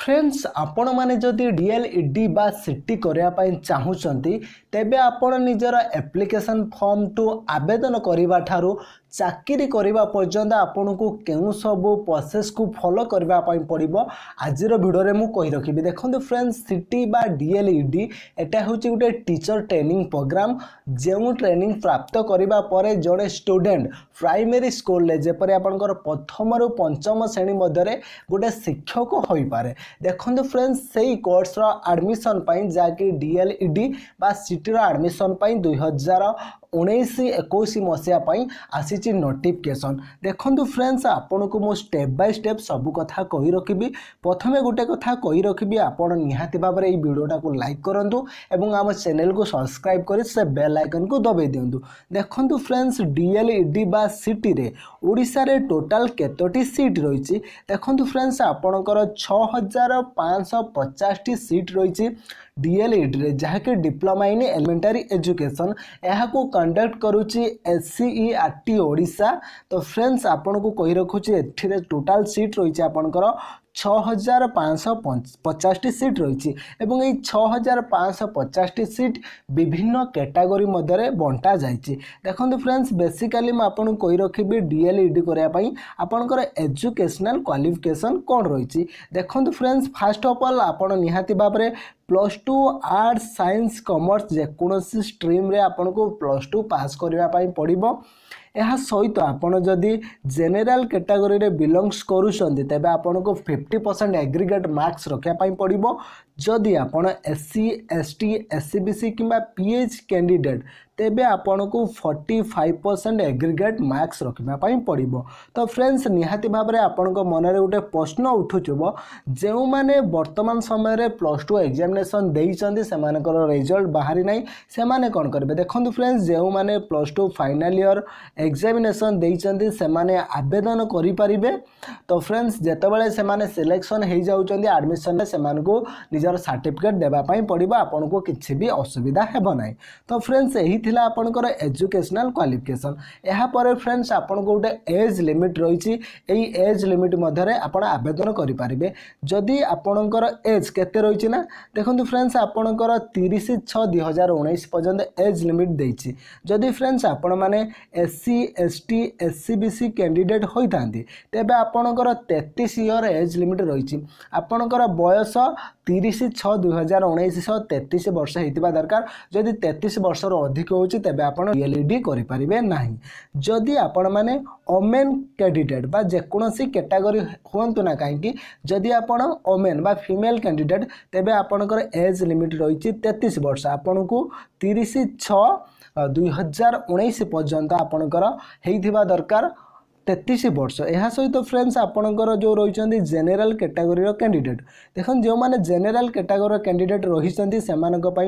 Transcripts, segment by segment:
Friends आपण माने जदि डीएलईडी बा सीटी करिया पई चाहुचंती तेबे आपण निजर एप्लिकेशन फॉर्म टू आवेदन करिवा ठारू चाकरी करिवा पर्यंत आपन को केउ सब प्रोसेस को फॉलो करिवा पई पड़िबो आजिर वीडियो रे मु कहि रखिबी। देखंतु फ्रेंड्स सीटी बा डीएलईडी एटा होची गुटे टीचर ट्रेनिंग प्रोग्राम जेउ ट्रेनिंग प्राप्त करिवा परे जड़े स्टूडेंट प्राइमरी स्कूल ले जेपरि आपनकर प्रथम रु पंचम श्रेणी मध्य रे गुटे शिक्षक होई पारे। देखंतु फ्रेंड्स सेही कोर्स रो एडमिशन पई जाकी डीएलईडी बा सीटी रो एडमिशन पई 2019-21 मसिया पई आसीची नोटिफिकेशन। देखंतु फ्रेंड्स आपन को मो स्टेप बाय स्टेप सब कथा कहि रखिबी। प्रथमे गुटे कथा कहि रखिबी आपन निहाती भाबरे এই ভিডিওটা को लाइक करंतु एवं आम चैनल को सब्सक्राइब करि से बेल आइकन को दबाई दियंतु। देखंतु फ्रेंड्स डीएलईडी बा सीटी रे ओडिसा रे टोटल केतोटी सीट रहिछि। देखंतु फ्रेंड्स आपनकर 6550 टी सीट रहिछि डीएलईडी रे जहाँकि डिप्लोमा इन एलिमेंटरी एजुकेशन यह को कंडक्ट करुच्ची एससीईआरटी ओडिशा। तो फ्रेंड्स आपन को कहि रखुची एथिरे टोटल सीट रहिछि आपनकर 6550 टी सीट रही एवं ये 6550 टी सीट विभिन्न कैटेगरी मध्य बंटा जाइए। देखो फ्रेंड्स बेसिकली मैं आपको कही रखी डीएलईडी करने आपनकर एजुकेशनल क्वालिफिकेशन कौन रही। देखो फ्रेंड्स फास्ट ऑफ ऑल आपन निहाती भाव में +2 आर्ट्स साइंस कॉमर्स जेकोसी स्ट्रीम रे आपन को +2 पास करने पड़ो। यह सहित आपन जदि जेनेराल कैटेगरी रे बिलोंग्स करूछंती तेबे आपन को 50% एग्रीगेट मार्क्स रखिया पई पड़िबो। जदि आपन एससी एसटी एससीबीसी किंबा पीएच कैंडिडेट तेबे आपन को 45% एग्रीगेट मार्क्स रखिया पई पड़िबो। तो फ्रेंड्स निहाती भाबरे आपन को मन रे उठे प्रश्न उठुचबो जेउ माने वर्तमान समय रे +2 एग्जामिनेशन देइचंती सेमानकर रिजल्ट बाहरी नै सेमाने कोन करबे। देखंतु फ्रेंड्स जेउ माने +2 फाइनल ईयर एग्जामिनेशन देइचंती सेमाने आवेदन करि परिबे। तो फ्रेंड्स जेतेबेले सेमाने सिलेक्शन हे जाउचंती एडमिशन रे सेमान को निजर सर्टिफिकेट देबा पई पड़िबो आपन को किछि भी असुविधा हेबो नै। तो फ्रेंड्स एही थिला आपनकर एजुकेशनल क्वालिफिकेशन। एहा परे फ्रेंड्स आपन को गोटे एज लिमिट रहिछि एई एज लिमिट मध्य रे आपण आवेदन करि परिबे। जदि आपनकर एज केते रहिछि ना देखंतु फ्रेंड्स आपनकर 30/6/2019 पर्यंत एज लिमिट देइछि। जदि फ्रेंड्स आपण माने एससी एसटी एससीबीसी कैंडिडेट होइतांती तेबे आपनकर 33 ईयर एज लिमिट रहिछि। आपनकर बयस 30/6/2019 33 वर्ष हेतिबा दरकार। जदि 33 वर्ष रो अधिक होछि तेबे आपण डीएलईडी करि परिबे नाही। जदि आपण माने ओमेन कैंडिडेट बा जेकोसी कैटेगरी होंतु ना काहेकि जदि आपण ओमेन बा फीमेल कैंडिडेट तेबे आपनकर एज लिमिट रहिछि 33 वर्ष। आपण को 30/6/2019 पर्यंत आपनकर हेइथिबा दरकार 33 वर्ष। यह सहित फ्रेंड्स आपनकर जो रही जेनेराल कैटेगरी कैंडिडेट देखो जो माने जेनेराल कैटेगरी कैंडिडेट रही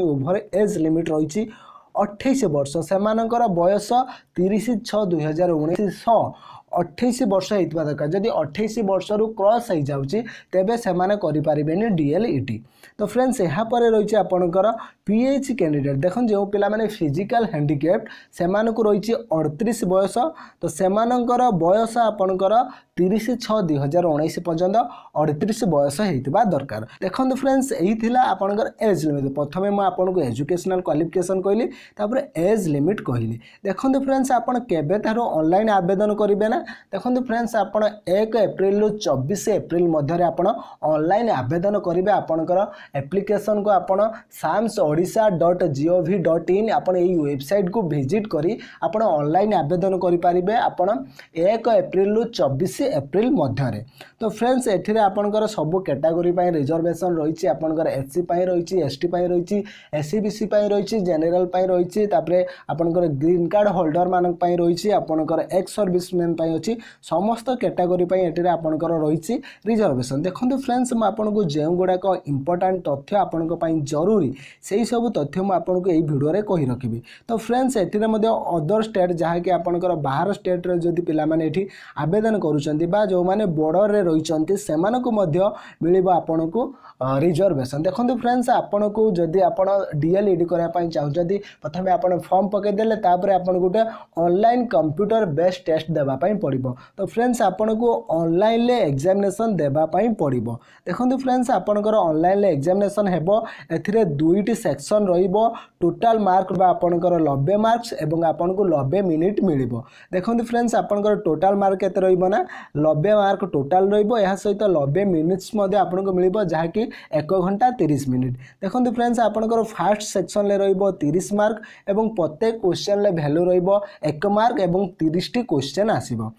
ओभर एज लिमिट रही 28 वर्ष। सेमानकर बयस 30/6/2019 28 वर्ष होता दरकार। जदि 28 वर्ष रु क्रॉस हो जाउची तेबे सेमाने करि परिबेनी डीएलईडी। तो फ्रेंड्स यहाँ पर रही आपनकर पीएच कैंडिडेट देखो जो पिला माने फिजिकल हैंडिकैप्ड सेमान को रही 38 बयस। तो सेमानकर बयस आपनकर 30/6/2019 पर्यंत 38 बयस होता दरकार। देखो फ्रेंड्स यही थिला आपनकर एज लिमिट। प्रथमे मैं आपको एजुकेशनल क्वालिफिकेशन कहली तापर एज लिमिट कहली। देखो फ्रेंड्स आपन केबे तारो ऑनलाइन आवेदन करिवे ना देखो फ्रेंड्स आपन 1 एप्रिल रु 24 एप्रिल मध्य आपन ऑनलाइन आवेदन करिवे। आपनकर एप्लिकेशन को आपन samsodisha.gov.in आपन एई वेबसाइट को विजिट करी आपन ऑनलाइन आवेदन करि परिबे आपन 1 एप्रिल रु 24 एप्रिल मध्य। तो फ्रेंड्स एथिरे आपनकर सब कैटेगरी पई रिजर्वेशन रहिछि। आपनकर एससी पई रहिछि एसटी पई रहिछि एससीबीसी पई रहिछि जेनेरल पई रहिछि तापरे आपनकर ग्रीन कार्ड होल्डर मानक पई रहिछि आपनकर एक्स सर्विसमैन पई अछि समस्त कैटेगरी पई एथिरे आपनकर रहिछि रिजर्वेशन। देखंतु फ्रेंड्स म आपनको जेउ गुडा को इंपोर्टेंट तथ्य आपनको पई जरूरी सेही सब तथ्य म आपनको एई वीडियो रे कहि रखिबी। तो फ्रेंड्स एथिरे मध्ये अदर स्टेट जहा कि आपनकर बाहर स्टेट रे जदि पिला माने एठी आवेदन करूचंती बा जो माने बॉर्डर रे रहिचंती सेमानको मध्ये मिलिबो आपनको रिजर्वेशन। देखंतु फ्रेंड्स आपनको जदि आपण डीएलईडी करया पई चाहउचंती प्रथमे आपण फॉर्म पके देले तापर आपण गुटे ऑनलाइन कंप्यूटर बेस्ड टेस्ट देबा पई पड़ो। तो फ्रेंड्स आपन को ऑनलाइन एग्जामिनेशन देवाई पड़ो। देखो फ्रेंड्स आपंकर ऑनलाइन एग्जामिनेशन हेबो एथिरे दुईटी सेक्शन रहिबो टोटल मार्क बा आपनकर 90 मार्क्स एवं आपन को 90 मिनिट मिलिबो। देखो फ्रेंड्स आपनकर टोटल मार्क केते रहिबो ना 90 मार्क टोटल रहिबो। एहा सहित 90 मिनिट्स मध्ये आपन को मिलिबो जहा कि 1 घंटा 30 मिनिट। देखो फ्रेंड्स आपनकर फर्स्ट सेक्शन ले रहिबो 30 मार्क एवं प्रत्येक क्वेश्चन ले वैल्यू रहिबो 1 मार्क एवं 30 टी क्वेश्चन आसीबो।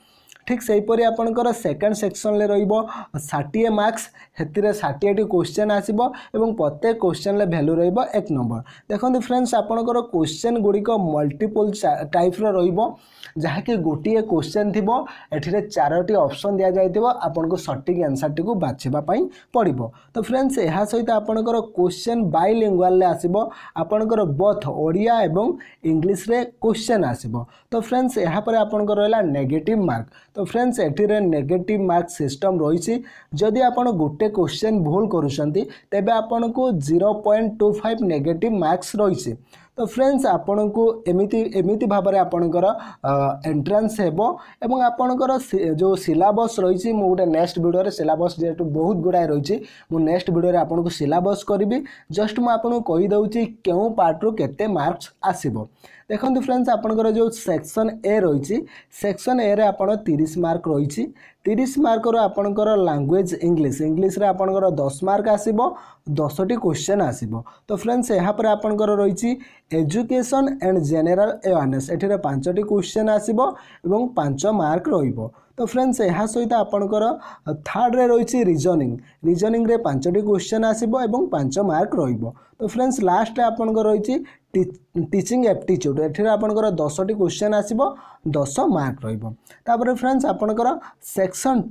ठीक सेहीपरि आपनकर सेकेंड सेक्शन ले रहिबो 60 मार्क्स हेतिरे 60 टी क्वेश्चन आसीबो एवं प्रत्येक क्वेश्चन ले वैल्यू रहिबो 1 नंबर। देखो फ्रेंड्स आपनकर क्वेश्चन गुड़िक मल्टीपल टाइप रो रहिबो जहा कि गोटे क्वेश्चन थिबो एठिरे 4टी ऑप्शन दिया जाइतिबो आपन को सटीक आंसर टी को बाछिबा पई पड़िबो। तो फ्रेंड्स एहा सहित आपनकर क्वेश्चन बाइलिंगुअल ले आसीबो आपनकर बोथ ओडिया एवं इंग्लिश रे क्वेश्चन आसीबो। तो फ्रेंड्स एहा पर आपनकर रहला नेगेटिव मार्क। तो फ्रेंड्स एठिरे नेगेटिव मार्क सिस्टम रही जदि आपन गोटे क्वेश्चन भूल करूछंती तेबे आपन को 0.25 नेगेटिव मार्क्स रही। तो फ्रेंड्स आपन को एमिति भाव में आपणकर एंट्रांस हेबो एवं आपणकर जो सिलेबस रही मु गोटे नेक्स्ट वीडियो रे सिलेबस जेहेतु बहुत गुड़ाए रही मु नेक्स्ट वीडियो रे आपन को सिलेबस करी जस्ट मु आपन को कहि दउची केउ पार्ट रो केते मार्क्स आसीबो। देखो फ्रेंड्स आपनकर जो सेक्शन ए रही सेक्शन ए रे आपन 30 मार्क रही 30 मार्क रो आपनकर लैंग्वेज इंग्लिश रे आपनकर 10 मार्क आसीबो 10 टी क्वेश्चन आसीबो। तो फ्रेंड्स यहाँ पर आपनकर रही एजुकेशन एंड जनरल अवेयरनेस एठिरे 5 टी क्वेश्चन आसीबो एवं 5 मार्क रहिबो। तो फ्रेंड्स यहाँ सहित आपनकर थर्ड रे रही रीजनिंग रे 5 टी क्वेश्चन आसीबो एवं 5 मार्क रहिबो। तो फ्रेंड्स लास्ट रे आपनकर रही टीचिंग एप्टीट्यूड एठिरे आपनकर 10 टी क्वेश्चन आसीबो 10 मार्क रहिबो। तापर फ्रेंड्स आपनकर सेक्शन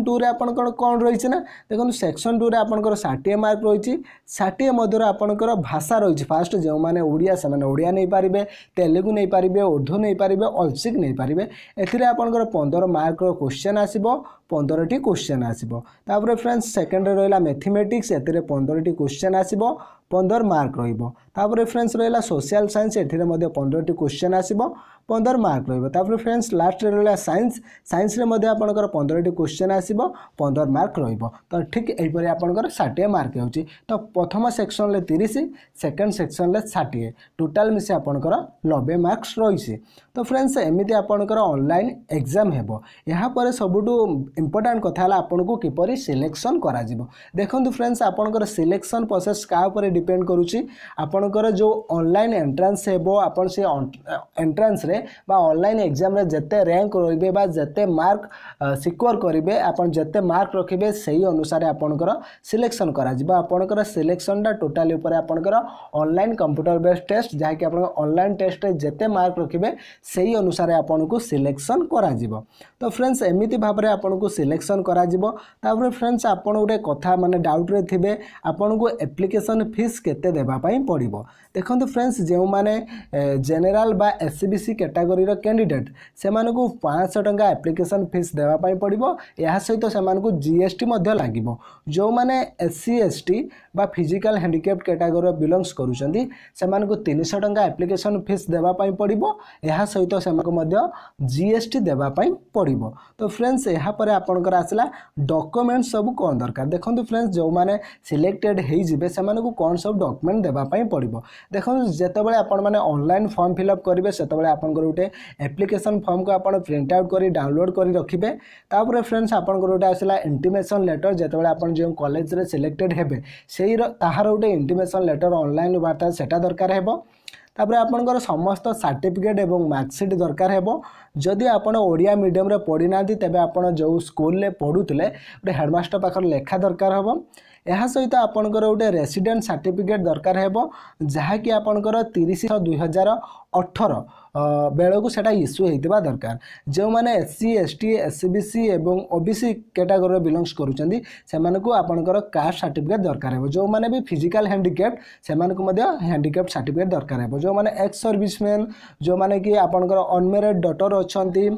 2 रे आपनकर कोन रही ना देखो सेक्शन 2 रे आपनकर 60 मार्क रही 60 मध्य आपनकर भाषा रही फास्ट जो माने ओडिया से माने ओडिया नहीं पारिबे तेलुगु नहीं पारिबे उर्दू नहीं पारिबे अल्सिक नहीं पारिबे एथिरे आपनकर 15 मार्क रो क्वेश्चन आसीबो 15 टी क्वेश्चन आसीबो। तापर फ्रेंड्स सेकंड रे रहला मैथमेटिक्स एथिरे 15 टी क्वेश्चन आसीबो 15 मार्क रहिबो। तापर फ्रेंड्स रहला सोशल साइंस एथिरे मध्ये 15 टी क्वेश्चन आसीबो 15 मार्क रहिबो। तापर फ्रेंड्स लास्ट रे रहला साइंस रे मध्ये आपनकर 15 टी क्वेश्चन आसीबो 15 मार्क रहिबो। तो ठीक एही परे आपनकर 60 मार्क होउची। तो प्रथम सेक्शन ले 30 सेकंड सेक्शन ले 60 टोटल मिसे आपनकर 90 मार्क्स रहिसी। तो फ्रेंड्स एमिति आपनकर ऑनलाइन एग्जाम हेबो। यहाँ पर सबुटू इंपोर्टेंट कथा हला आपनको किपरि सिलेक्शन करा जिवो। देखंतु फ्रेंड्स आपनकर सिलेक्शन प्रोसेस का ऊपर डिपेंड करूची आपनकर जो ऑनलाइन एंट्रेंस हेबो आपन से एंट्रेंस रे बा ऑनलाइन एग्जाम रे जते रैंक रहिबे बा जते मार्क सिक्योर करिवे आपन जते मार्क रखिबे सही अनुसार आपनकर सिलेक्शन करा जिवो। आपनकर सिलेक्शन टा टोटली ऊपर आपनकर ऑनलाइन कंप्यूटर बेस्ड टेस्ट जहा कि आपन ऑनलाइन टेस्ट रे जते मार्क रखिबे सही अनुसार आपनको सिलेक्शन करा जिवो। तो फ्रेंड्स एमिति भाव में आपनको सिलेक्शन करा जिवो। तापर फ्रेंड्स आपन गोटे कथा माने डाउट रे थिबे आपनको एप्लिकेशन फीस केते देबा पई पड़िबो। देखंतु फ्रेंड्स जो माने जनरल बा एससीबीसी कैटेगरी रो कैंडिडेट से मानको 500 टंका एप्लिकेशन फीस देबा पई पड़िबो। या सहित से मानको जीएसटी मध्ये लागिबो। जो माने एससी एसटी बा फिजिकल हैंडिकैप्ड कैटेगरी बिलोंग्स करूछंती से मानको 300 टंका एप्लिकेशन फीस देबा पई पड़िबो। या सहित से मानको मध्ये जीएसटी देबा पई पड़िबो। तो फ्रेंड्स यहाँ पर आपनकर आसला डॉक्यूमेंट सब कोन दरकार। देखंतु फ्रेंड्स जो माने सिलेक्टेड हेइ जिबे से मानको कोन सब डॉक्यूमेंट देबा पई पड़िबो। देखंतु जेतेबेले आपण माने ऑनलाइन फॉर्म फिलअप करिवे सेतेबेले आपनकर उटे एप्लिकेशन फॉर्म को आपण प्रिंट आउट करी डाउनलोड करी रखिबे। तापर फ्रेंड्स आपनकर उटे आसला इंटीमेशन लेटर जेतेबेले आपण जे कॉलेज रे सिलेक्टेड हेबे सेही ताहार उटे इंटीमेशन लेटर ऑनलाइन बार्ता सेटा दरकार हेबो। तापर आपनकर समस्त सर्टिफिकेट एवं मार्कशीट दरकार हेबो। जदि आपण ओडिया मीडियम रे पढ़ी नांती तेबे आपण जो स्कूल ले पढुतले उटे हेडमास्टर पाखर लेखा दरकार हेबो। यह सहित आपनकर गोटे रेसिडेंट सर्टिफिकेट दरकार हेबो जहा कि आपनकर 30/6/2018 बेलू सेटा इश्यू होता दरकार। जो मैंने एससी एसटी एससीबीसी एवं ओबीसी कैटेगरी बिलोंग्स करूछंती सेमानकु आपनकर कास्ट सर्टिफिकेट दरकार हेबो। जो माने भी फिजिकल हैंडिकैप्ड सेमानकु मध्ये हैंडिकैप्ड सर्टिफिकेट दरकार हेबो। जो माने एक्स सर्विसमैन जो माने कि आपनकर अनमेरिड डॉटर अछंती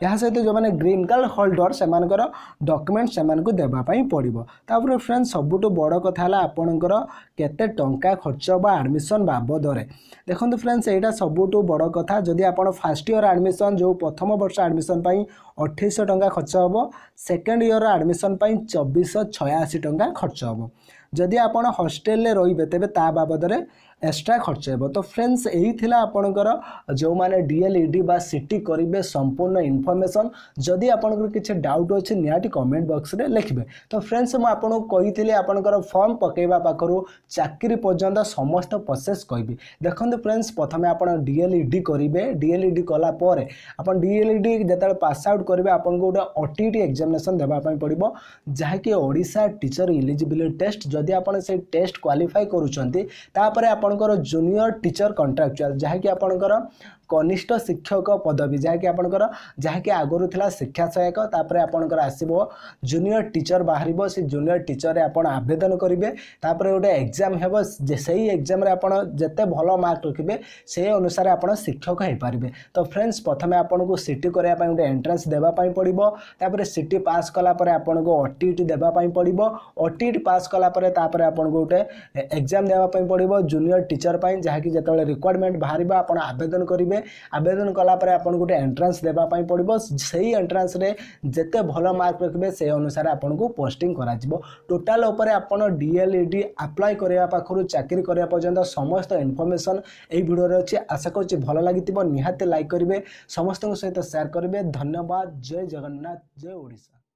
या सहित जो मैंने ग्रीन कार्ड होल्डर से डॉक्यूमेंट से देवाई पड़ो। तापर फ्रेंड्स सबुठ बड़ कथा है आपणकर केते टंका खर्च बा एडमिशन बाबद में देखो फ्रेंड्स यहाँ सबुठ बड़ कथा जदि आप फर्स्ट ईयर एडमिशन जो प्रथम वर्ष एडमिशन 2800 टंका खर्च हम सेकेंड ईयर एडमिशन 2486 टंका खर्च हम जदि आप हॉस्टेल रे तेरे ता बाबद में एक्स्ट्रा खर्च हो। तो फ्रेंड्स यही थिला आपणकर जो माने डीएलईडी बा सिटी करेंगे संपूर्ण इनफॉरमेशन जदि आपंकर किसी डाउट अच्छे निहाती कमेंट बॉक्स रे लिखिए। तो फ्रेंड्स मुझे कही आपंकर फॉर्म पकेवा पाखु चाकरी पर्यंत समस्त प्रोसेस कहबी। देखो फ्रेंड्स प्रथम आप डीएलईडी करेंगे डीएलईडी कलापर आप डीएलईडी जो पास आउट करेंगे आपको गोटे ओटीटी एग्जामिनेशन देवाई पड़ो जहाँकि ओडिशा टीचर इलिजिबिलिटी टेस्ट जदि आप टेस्ट क्वालिफाई करुँच आपणकर जूनियर टीचर कंट्राक्चुअल जहाँकि आपणकर कनिष्ठ शिक्षक पदवी जहाँकि आपणकर जहाँकि आगुरी था शिक्षा सहायक तापर आपणकर आसो जूनियर टीचर बाहर से जूनियर टीचर रे आप आवेदन करेंगे तापर गोटे एग्जाम है से एग्जाम रे आपन जिते भल मार्क रखिए से अनुसार आप शिक्षक हो पारे। तो फ्रेंड्स प्रथम आपको सिटी करने गोटे एंट्रेंस देवाई पड़ो तापर सिटी पास कलापर आपको ओटीटी देवाई पड़ो ओटीटी पास कलापर आपको गोटे एग्जाम देवाई पड़ो जूनियर टीचर जहाँकि जो रिक्वायरमेंट बाहर आप आवेदन करेंगे आवेदन कलापर आप गोटे एंट्रांस देवाई पड़ो से एंट्रांस रे जिते भल मार्क रखिए से अनुसार आपको पोस्टिंग करा टोटाल उपर आप डीएलईडी अप्लाई करने पाखु चाकरी करने पर्यंत समस्त इनफॉरमेशन यही वीडियो अच्छी आशा करुँच भल लगी निहाती लाइक करेंगे समस्त सहित शेयर करेंगे। धन्यवाद। जय जगन्नाथ जय ओडिशा।